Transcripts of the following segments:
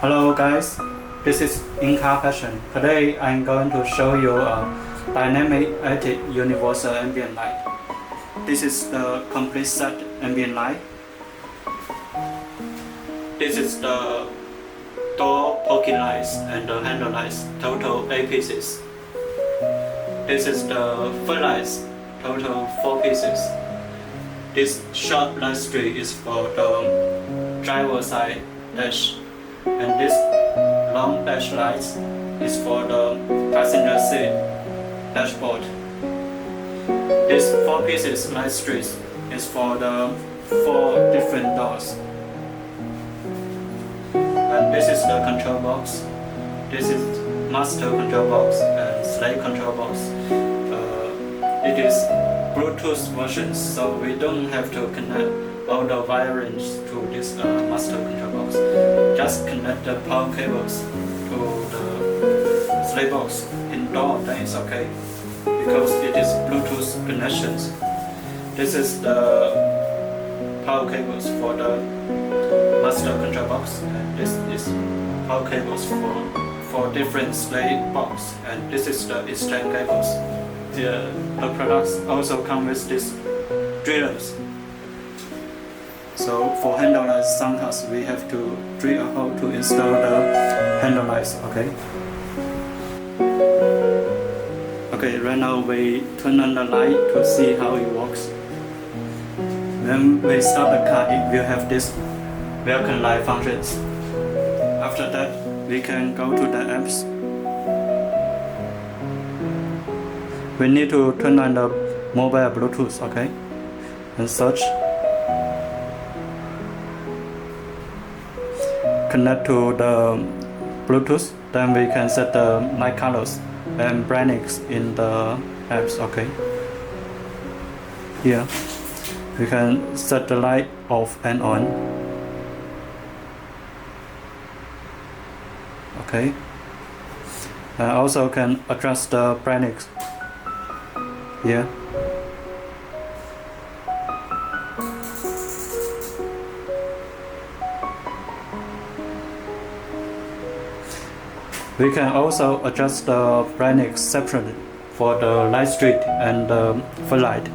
Hello guys, this is In-Car Fashion. Today I'm going to show you a dynamic active universal ambient light. This is the complete set ambient light. This is the door pocket lights and the handle lights, total 8 pieces. This is the footlights, total 4 pieces. This short light strip is for the driver side dash, and this long dash lights is for the passenger seat dashboard. This 4 pieces light strips is for the 4 different doors. And this is the control box. This is master control box and slave control box. It is Bluetooth version, so we don't have to connect all the wirings to this master control box. Just connect the power cables to the slave box indoor, then it's okay, because it is Bluetooth connections. This is the power cables for the master control box, and this is power cables for different slave box, and this is the extend cables. The products also come with these drillers. So for handle lights, sometimes we have to drill a hole to install the handle lights. Okay, right now we turn on the light to see how it works. When we start the car, it will have this welcome light functions. After that, we can go to the apps. We need to turn on the mobile Bluetooth, and search. Connect to the Bluetooth, then we can set the light colors and brightness in the apps. Here, we can set the light off and on. And also can adjust the brightness here. We can also adjust the brightness separately for the light strip and the footlight.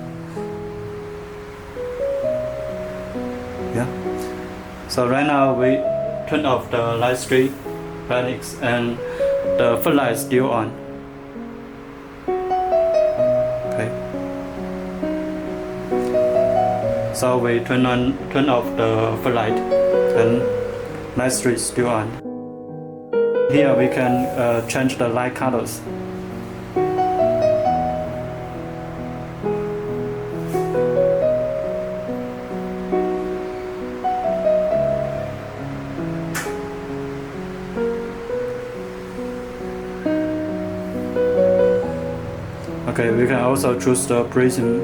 So right now we turn off the light strip, brightness, and the footlight is still on. So we turn off the footlight, and light strip is still on. Here we can change the light colors. We can also choose the prism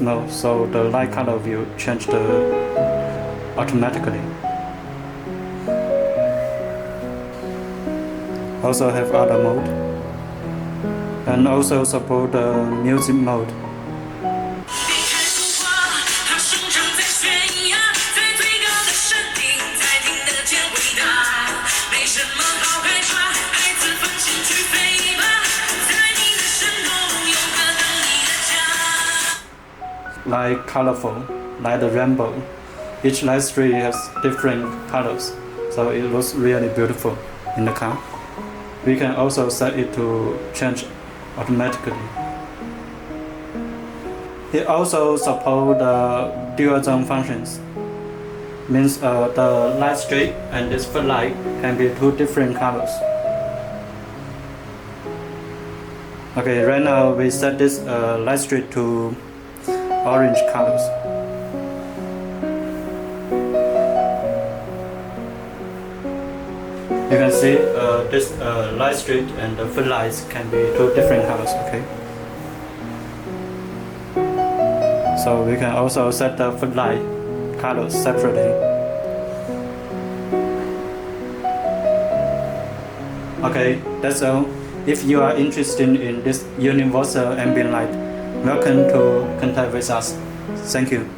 mode, so the light color will change automatically. Also have other mode, and also support the music mode. Like colorful, like the rainbow. Each light strip has different colors, so it looks really beautiful in the car. We can also set it to change automatically. It also supports the dual zone functions. Means the light strip and this footlight can be 2 different colors. Right now we set this light strip to orange colors. You can see this light strip and the footlights can be 2 different colors. So we can also set the footlight colors separately. That's all. If you are interested in this universal ambient light, welcome to contact with us. Thank you.